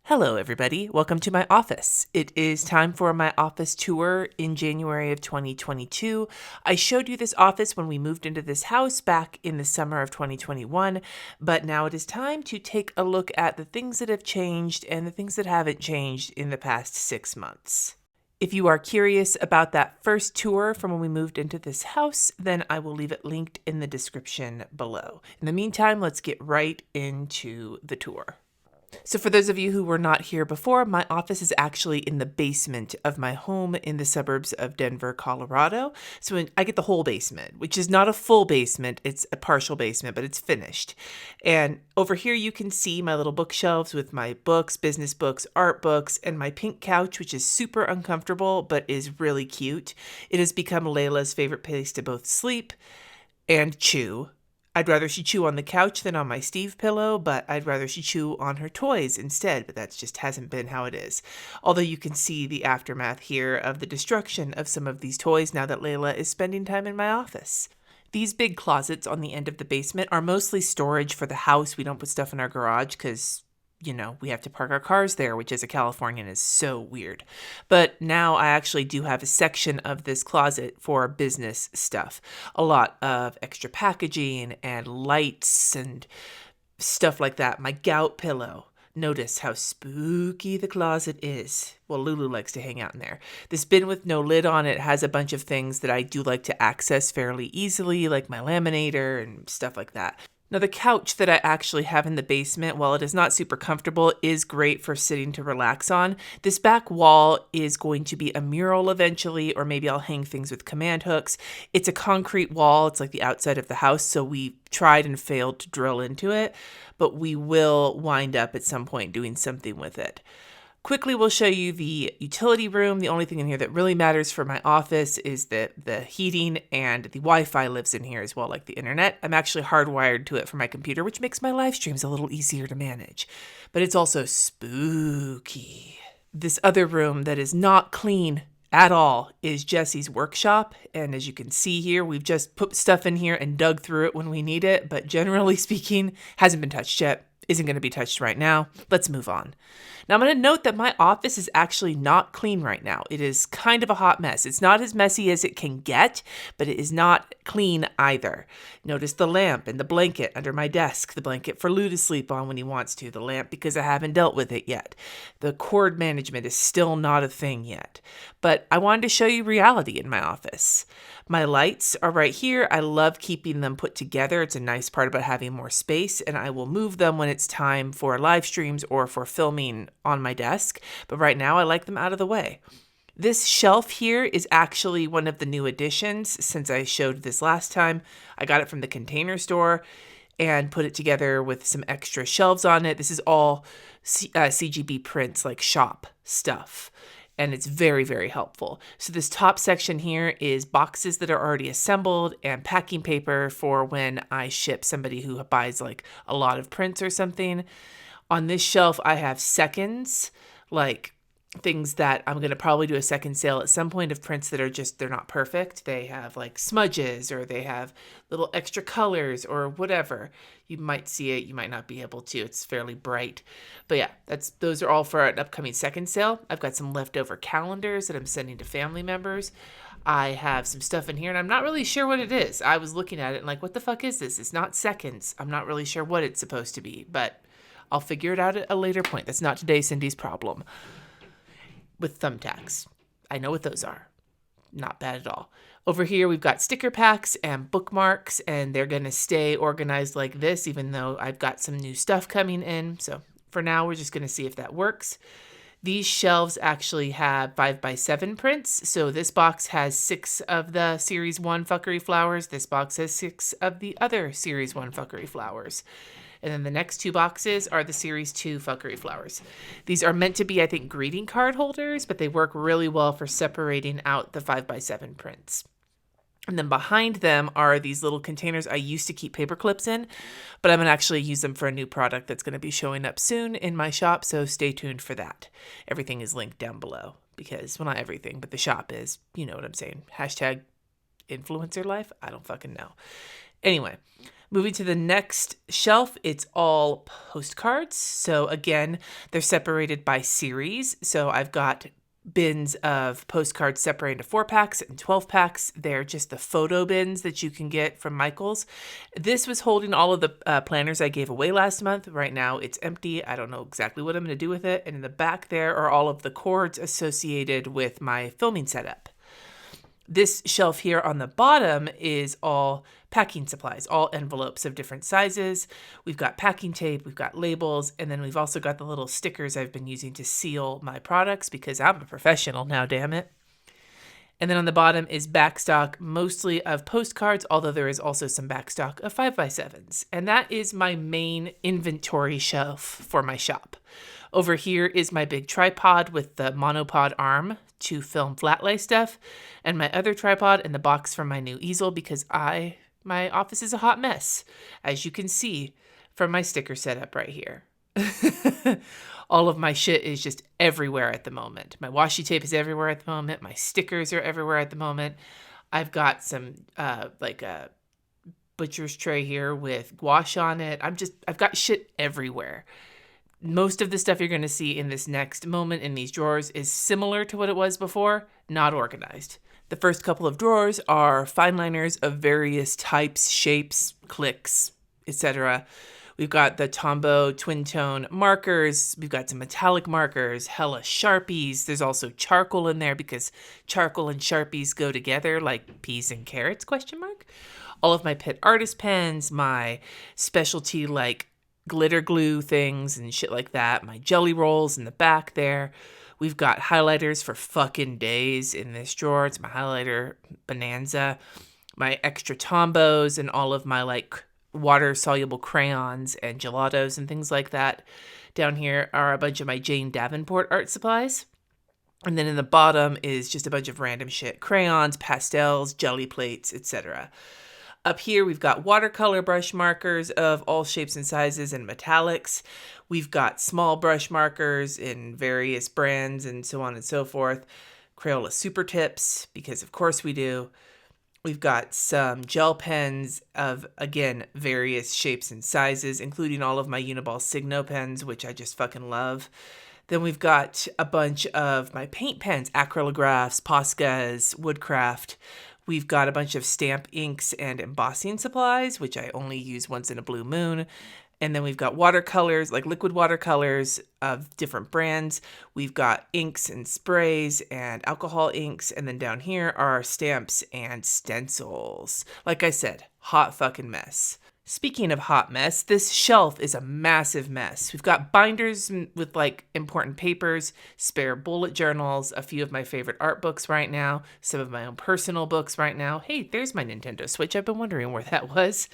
Hello, everybody. Welcome to my office. It is time for my office tour in January of 2022. I showed you this office when we moved into this house back in the summer of 2021, but now it is time to take a look at the things that have changed and the things that haven't changed in the past 6 months. If you are curious about that first tour from when we moved into this house, then I will leave it linked in the description below. In the meantime, let's get right into the tour. So for those of you who were not here before, my office is actually in the basement of my home in the suburbs of Denver, Colorado. So I get the whole basement, which is not a full basement. It's a partial basement, but it's finished. And over here you can see my little bookshelves with my books, business books, art books, and my pink couch, which is super uncomfortable, but is really cute. It has become Layla's favorite place to both sleep and chew. I'd rather she chew on the couch than on my Steve pillow, but I'd rather she chew on her toys instead, but that just hasn't been how it is. Although you can see the aftermath here of the destruction of some of these toys now that Layla is spending time in my office. These big closets on the end of the basement are mostly storage for the house. We don't put stuff in our garage because we have to park our cars there, which as a Californian is so weird. But now I actually do have a section of this closet for business stuff. A lot of extra packaging and lights and stuff like that. My gout pillow. Notice how spooky the closet is. Well, Lulu likes to hang out in there. This bin with no lid on it has a bunch of things that I do like to access fairly easily, like my laminator and stuff like that. Now, the couch that I actually have in the basement, while it is not super comfortable, is great for sitting to relax on. This back wall is going to be a mural eventually, or maybe I'll hang things with command hooks. It's a concrete wall. It's like the outside of the house, so we tried and failed to drill into it, but we will wind up at some point doing something with it. Quickly, we'll show you the utility room. The only thing in here that really matters for my office is that the heating and the Wi-Fi lives in here as well, like the internet. I'm actually hardwired to it for my computer, which makes my live streams a little easier to manage. But it's also spooky. This other room that is not clean at all is Jesse's workshop. And as you can see here, we've just put stuff in here and dug through it when we need it. But generally speaking, hasn't been touched yet. Isn't going to be touched right now. Let's move on. Now, I'm going to note that my office is actually not clean right now. It is kind of a hot mess. It's not as messy as it can get, but it is not clean either. Notice the lamp and the blanket under my desk, the blanket for Lou to sleep on when he wants to, the lamp because I haven't dealt with it yet. The cord management is still not a thing yet, but I wanted to show you reality in my office. My lights are right here. I love keeping them put together. It's a nice part about having more space, and I will move them when it's time for live streams or for filming on my desk. But right now I like them out of the way. This shelf here is actually one of the new additions since I showed this last time. I got it from the Container Store and put it together with some extra shelves on it. This is all CGB prints, like shop stuff. And it's very, very helpful. So this top section here is boxes that are already assembled and packing paper for when I ship somebody who buys like a lot of prints or something. On this shelf, I have seconds, like things that I'm going to probably do a second sale at some point of prints that are just, they're not perfect. They have like smudges or they have little extra colors or whatever. You might see it, you might not be able to. It's fairly bright. But yeah, those are all for an upcoming second sale. I've got some leftover calendars that I'm sending to family members. I have some stuff in here and I'm not really sure what it is. I was looking at it and like, what the fuck is this? It's not seconds. I'm not really sure what it's supposed to be, but I'll figure it out at a later point. That's not today Cindy's problem. With thumbtacks. I know what those are. Not bad at all. Over here, we've got sticker packs and bookmarks, and they're going to stay organized like this, even though I've got some new stuff coming in. So for now, we're just going to see if that works. These shelves actually have 5x7 prints. So this box has 6 of the Series 1 Fuckery Flowers. This box has 6 of the other Series 1 Fuckery Flowers. And then the next 2 boxes are the Series 2 Fuckery Flowers. These are meant to be, I think, greeting card holders, but they work really well for separating out the 5x7 prints. And then behind them are these little containers I used to keep paper clips in, but I'm going to actually use them for a new product that's going to be showing up soon in my shop, so stay tuned for that. Everything is linked down below because, well, not everything, but the shop is, you know what I'm saying. # influencer life? I don't fucking know. Anyway, moving to the next shelf, it's all postcards. So again, they're separated by series. So I've got bins of postcards separated into 4-packs and 12-packs. They're just the photo bins that you can get from Michaels. This was holding all of the planners I gave away last month. Right now it's empty. I don't know exactly what I'm going to do with it. And in the back there are all of the cords associated with my filming setup. This shelf here on the bottom is all packing supplies, all envelopes of different sizes. We've got packing tape, we've got labels, and then we've also got the little stickers I've been using to seal my products because I'm a professional now, damn it. And then on the bottom is backstock, mostly of postcards, although there is also some backstock of 5x7s. And that is my main inventory shelf for my shop. Over here is my big tripod with the monopod arm to film flat lay stuff, and my other tripod and the box for my new easel because my office is a hot mess, as you can see from my sticker setup right here. All of my shit is just everywhere at the moment. My washi tape is everywhere at the moment. My stickers are everywhere at the moment. I've got some like a butcher's tray here with gouache on it. I've got shit everywhere. Most of the stuff you're going to see in this next moment in these drawers is similar to what it was before, not organized. The first couple of drawers are fine liners of various types, shapes, clicks, etc. We've got the Tombow twin tone markers. We've got some metallic markers, hella Sharpies. There's also charcoal in there because charcoal and Sharpies go together like peas and carrots, ? All of my pet artist pens, my specialty like glitter glue things and shit like that. My jelly rolls in the back there. We've got highlighters for fucking days in this drawer. It's my highlighter bonanza. My extra Tombows and all of my like water-soluble crayons and gelatos and things like that. Down here are a bunch of my Jane Davenport art supplies. And then in the bottom is just a bunch of random shit. Crayons, pastels, jelly plates, etc. Up here, we've got watercolor brush markers of all shapes and sizes and metallics. We've got small brush markers in various brands and so on and so forth. Crayola Super Tips, because of course we do. We've got some gel pens of, again, various shapes and sizes, including all of my Uniball Signo pens, which I just fucking love. Then we've got a bunch of my paint pens, acrylographs, Poscas, Woodcraft. We've got a bunch of stamp inks and embossing supplies, which I only use once in a blue moon. And then we've got watercolors, like liquid watercolors of different brands. We've got inks and sprays and alcohol inks. And then down here are stamps and stencils. Like I said, hot fucking mess. Speaking of hot mess, this shelf is a massive mess. We've got binders with like important papers, spare bullet journals, a few of my favorite art books right now, some of my own personal books right now. Hey, there's my Nintendo Switch. I've been wondering where that was.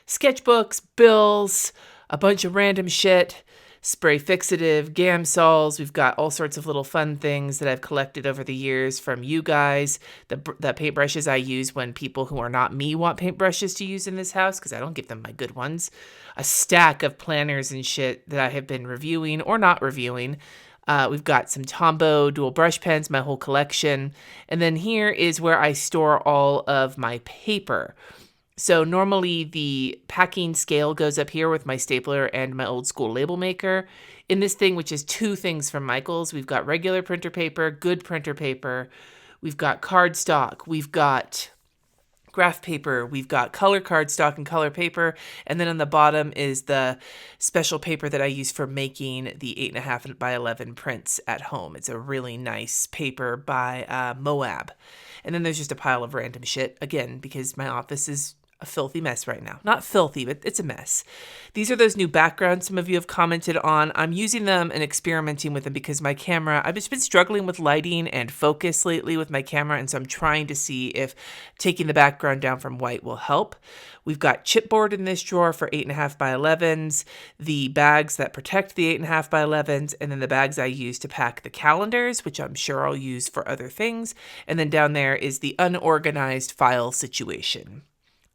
Sketchbooks, bills, a bunch of random shit, spray fixative, Gamsols. We've got all sorts of little fun things that I've collected over the years from you guys. The paintbrushes I use when people who are not me want paintbrushes to use in this house because I don't give them my good ones. A stack of planners and shit that I have been reviewing or not reviewing. We've got some Tombow dual brush pens, my whole collection. And then here is where I store all of my paper. So normally the packing scale goes up here with my stapler and my old school label maker. In this thing, which is two things from Michaels, we've got regular printer paper, good printer paper. We've got cardstock. We've got graph paper. We've got color cardstock and color paper. And then on the bottom is the special paper that I use for making the 8.5 by 11 prints at home. It's a really nice paper by Moab. And then there's just a pile of random shit, again, because my office is a filthy mess right now. Not filthy, but it's a mess. These are those new backgrounds some of you have commented on. I'm using them and experimenting with them because my camera, I've just been struggling with lighting and focus lately with my camera, and so I'm trying to see if taking the background down from white will help. We've got chipboard in this drawer for 8.5 by 11s, the bags that protect the 8.5 by 11s, and then the bags I use to pack the calendars, which I'm sure I'll use for other things. And then down there is the unorganized file situation.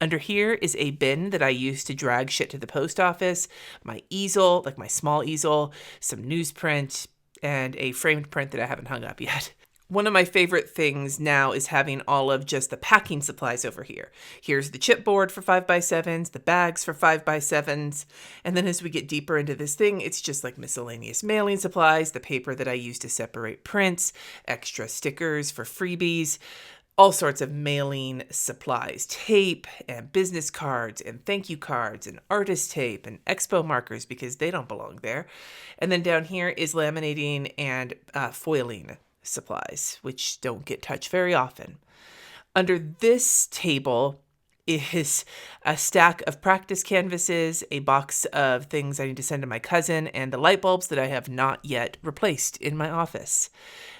Under here is a bin that I use to drag shit to the post office, my easel, like my small easel, some newsprint, and a framed print that I haven't hung up yet. One of my favorite things now is having all of just the packing supplies over here. Here's the chipboard for 5x7s, the bags for 5x7s. And then as we get deeper into this thing, it's just like miscellaneous mailing supplies, the paper that I use to separate prints, extra stickers for freebies, all sorts of mailing supplies, tape and business cards and thank you cards and artist tape and expo markers because they don't belong there. And then down here is laminating and foiling supplies, which don't get touched very often. Under this table is a stack of practice canvases, a box of things I need to send to my cousin, and the light bulbs that I have not yet replaced in my office.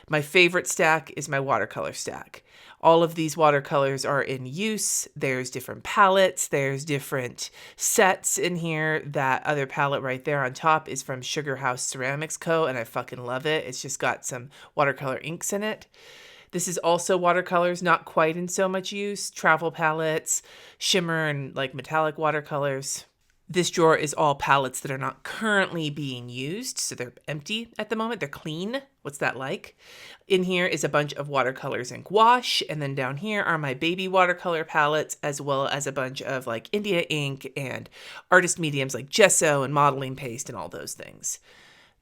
My favorite stack is my watercolor stack. All of these watercolors are in use. There's different palettes. There's different sets in here. That other palette right there on top is from Sugar House Ceramics Co. and I fucking love it. It's just got some watercolor inks in it. This is also watercolors, not quite in so much use. Travel palettes, shimmer and like metallic watercolors. This drawer is all palettes that are not currently being used, so they're empty at the moment. They're clean. What's that like? In here is a bunch of watercolors and gouache, and then down here are my baby watercolor palettes, as well as a bunch of like India ink and artist mediums like gesso and modeling paste and all those things.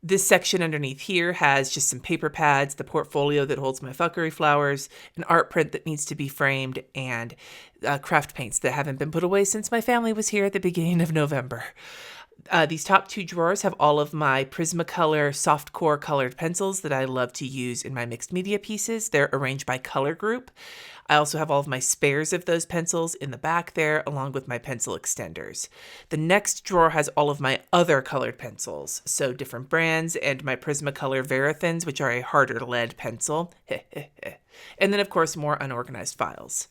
This section underneath here has just some paper pads, the portfolio that holds my fuckery flowers, an art print that needs to be framed, and craft paints that haven't been put away since my family was here at the beginning of November. These top two drawers have all of my Prismacolor softcore colored pencils that I love to use in my mixed media pieces. They're arranged by color group. I also have all of my spares of those pencils in the back there, along with my pencil extenders. The next drawer has all of my other colored pencils, so different brands, and my Prismacolor Verithins, which are a harder lead pencil. And then, of course, more unorganized files.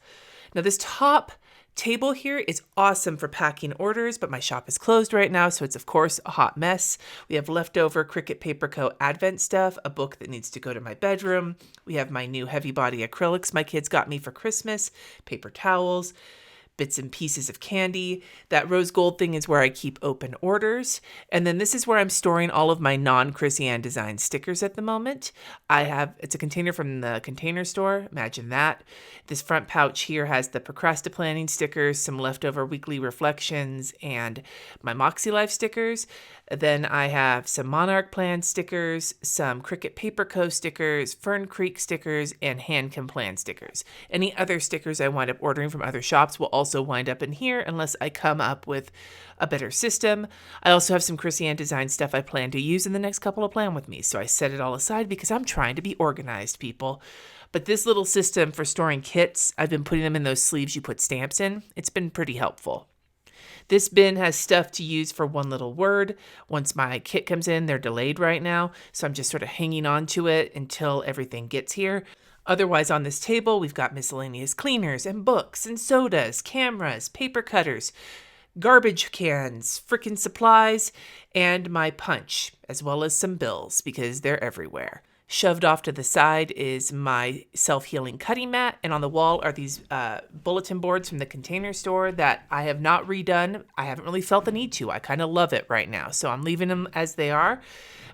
Now, this top table here is awesome for packing orders, but my shop is closed right now, so it's of course a hot mess. We have leftover Cricut Paper Co. Advent stuff, a book that needs to go to my bedroom. We have my new heavy body acrylics my kids got me for Christmas, paper towels, bits and pieces of candy. That rose gold thing is where I keep open orders. And then this is where I'm storing all of my non-Chrissy Ann design stickers at the moment. It's a container from the Container Store. Imagine that. This front pouch here has the Procrastiplanning stickers, some leftover weekly reflections, and my Moxie Life stickers. Then I have some Monarch Plan stickers, some Cricut Paper Co. stickers, Fern Creek stickers, and Handcom Plan stickers. Any other stickers I wind up ordering from other shops will also wind up in here unless I come up with a better system. I also have some Chrissy Ann design stuff I plan to use in the next couple of Plan With Me, so I set it all aside because I'm trying to be organized, people. But this little system for storing kits, I've been putting them in those sleeves you put stamps in. It's been pretty helpful. This bin has stuff to use for one little word. Once my kit comes in, they're delayed right now, so I'm just sort of hanging on to it until everything gets here. Otherwise, on this table, we've got miscellaneous cleaners and books and sodas, cameras, paper cutters, garbage cans, frickin' supplies, and my punch, as well as some bills, because they're everywhere. Shoved off to the side is my self-healing cutting mat, and on the wall are these bulletin boards from the Container Store that I have not redone. I haven't really felt the need to. I kind of love it right now, so I'm leaving them as they are.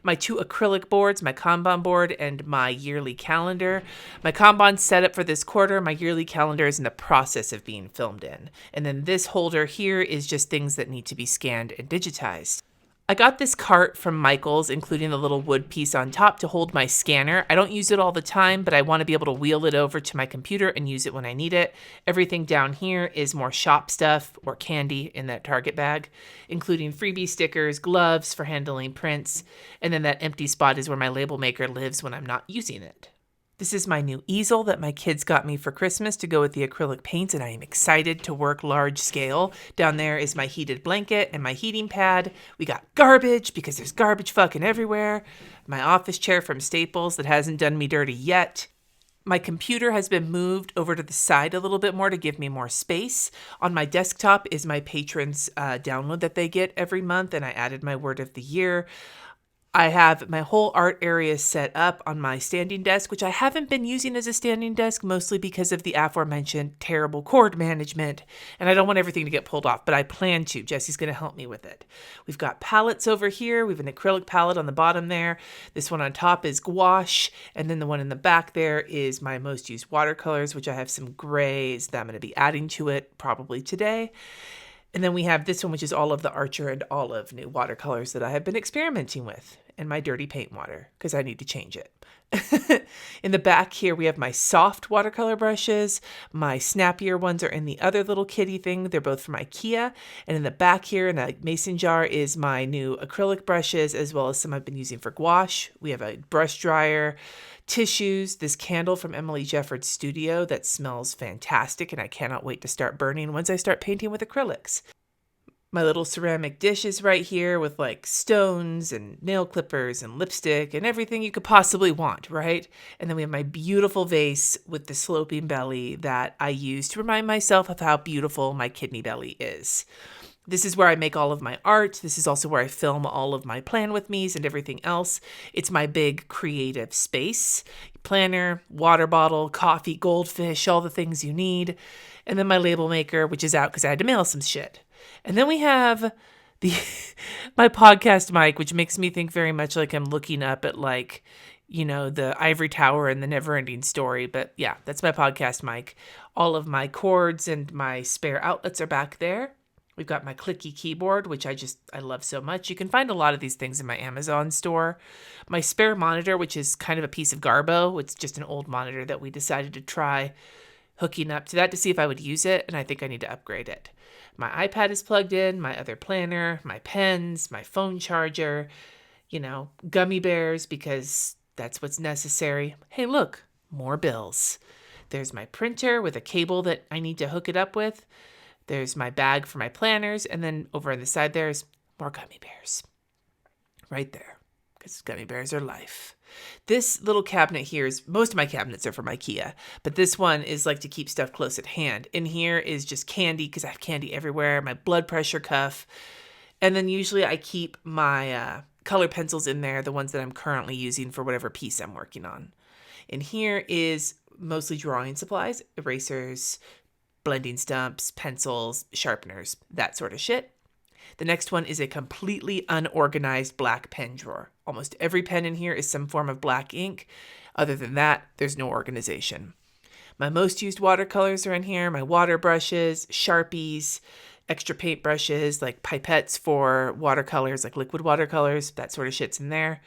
My two acrylic boards, my Kanban board, and my yearly calendar. My Kanban's set up for this quarter. My yearly calendar is in the process of being filmed in. And then this holder here is just things that need to be scanned and digitized. I got this cart from Michael's, including the little wood piece on top to hold my scanner. I don't use it all the time, but I want to be able to wheel it over to my computer and use it when I need it. Everything down here is more shop stuff or candy in that Target bag, including freebie stickers, gloves for handling prints, and then that empty spot is where my label maker lives when I'm not using it. This is my new easel that my kids got me for Christmas to go with the acrylic paints, and I am excited to work large scale. Down there is my heated blanket and my heating pad. We got garbage because there's garbage fucking everywhere. My office chair from Staples that hasn't done me dirty yet. My computer has been moved over to the side a little bit more to give me more space. On my desktop is my patrons' download that they get every month, and I added my word of the year. I have my whole art area set up on my standing desk, which I haven't been using as a standing desk, mostly because of the aforementioned terrible cord management. And I don't want everything to get pulled off, but I plan to. Jesse's going to help me with it. We've got palettes over here. We have an acrylic palette on the bottom there. This one on top is gouache. And then the one in the back there is my most used watercolors, which I have some grays that I'm going to be adding to it probably today. And then we have this one, which is all of the Archer and Olive new watercolors that I have been experimenting with, and my dirty paint water, because I need to change it. In the back here, we have my soft watercolor brushes. My snappier ones are in the other little kitty thing. They're both from IKEA. And in the back here in a mason jar is my new acrylic brushes, as well as some I've been using for gouache. We have a brush dryer, tissues, this candle from Emily Jefford's studio that smells fantastic, and I cannot wait to start burning once I start painting with acrylics. My little ceramic dishes right here with like stones and nail clippers and lipstick and everything you could possibly want, right? And then we have my beautiful vase with the sloping belly that I use to remind myself of how beautiful my kidney belly is. This is where I make all of my art. This is also where I film all of my plan with me's and everything else. It's my big creative space. Planner, water bottle, coffee, goldfish, all the things you need. And then my label maker, which is out because I had to mail some shit. And then we have my podcast mic, which makes me think very much like I'm looking up at like, you know, the ivory tower and the never ending story. But yeah, that's my podcast mic. All of my cords and my spare outlets are back there. We've got my clicky keyboard, which I love so much. You can find a lot of these things in my Amazon store. My spare monitor, which is kind of a piece of garbo. It's just an old monitor that we decided to try hooking up to that to see if I would use it, and I think I need to upgrade it. My iPad is plugged in, my other planner, my pens, my phone charger, you know, gummy bears because that's what's necessary. Hey, look, more bills. There's my printer with a cable that I need to hook it up with. There's my bag for my planners, and then over on the side there's more gummy bears. Right there, because gummy bears are life. This little cabinet here is, most of my cabinets are from IKEA, but this one is like to keep stuff close at hand. In here is just candy, because I have candy everywhere, my blood pressure cuff, and then usually I keep my color pencils in there, the ones that I'm currently using for whatever piece I'm working on. In here is mostly drawing supplies, erasers, blending stumps, pencils, sharpeners, that sort of shit. The next one is a completely unorganized black pen drawer. Almost every pen in here is some form of black ink. Other than that, there's no organization. My most used watercolors are in here, my water brushes, Sharpies, extra paint brushes, like pipettes for watercolors, like liquid watercolors, that sort of shit's in there.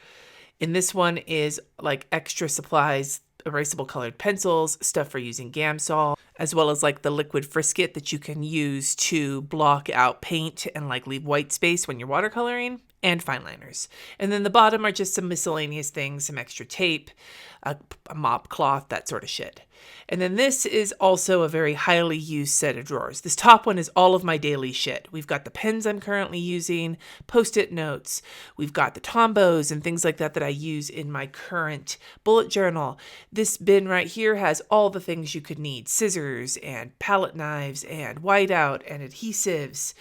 In this one is like extra supplies, erasable colored pencils, stuff for using Gamsol, as well as like the liquid frisket that you can use to block out paint and like leave white space when you're watercoloring, and fine liners. And then the bottom are just some miscellaneous things, some extra tape, a mop cloth, that sort of shit. And then this is also a very highly used set of drawers. This top one is all of my daily shit. We've got the pens I'm currently using, Post-it notes. We've got the Tombos and things like that that I use in my current bullet journal. This bin right here has all the things you could need. Scissors and palette knives and whiteout and adhesives.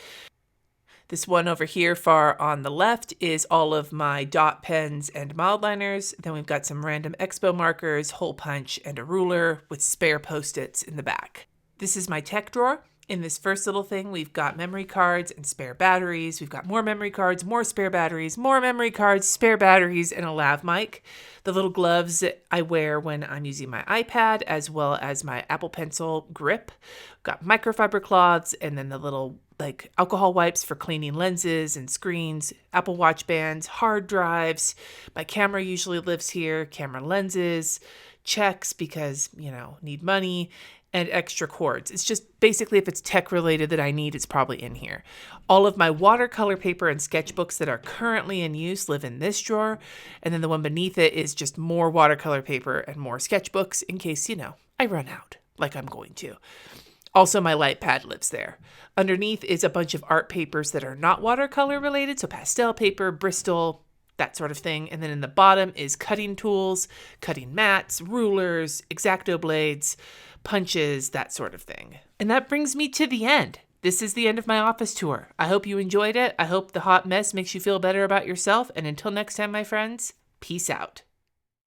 This one over here far on the left is all of my dot pens and mild liners. Then we've got some random expo markers, hole punch, and a ruler with spare Post-its in the back. This is my tech drawer. In this first little thing, we've got memory cards and spare batteries. We've got more memory cards, more spare batteries, more memory cards, spare batteries, and a lav mic. The little gloves that I wear when I'm using my iPad, as well as my Apple Pencil grip. We've got microfiber cloths, and then the little like alcohol wipes for cleaning lenses and screens, Apple Watch bands, hard drives. My camera usually lives here, camera lenses, checks because, you know, need money, and extra cords. It's just basically if it's tech related that I need, it's probably in here. All of my watercolor paper and sketchbooks that are currently in use live in this drawer. And then the one beneath it is just more watercolor paper and more sketchbooks in case, you know, I run out like I'm going to. Also, my light pad lives there. Underneath is a bunch of art papers that are not watercolor related, so pastel paper, Bristol, that sort of thing. And then in the bottom is cutting tools, cutting mats, rulers, X-Acto blades, punches, that sort of thing. And that brings me to the end. This is the end of my office tour. I hope you enjoyed it. I hope the hot mess makes you feel better about yourself. And until next time, my friends, peace out.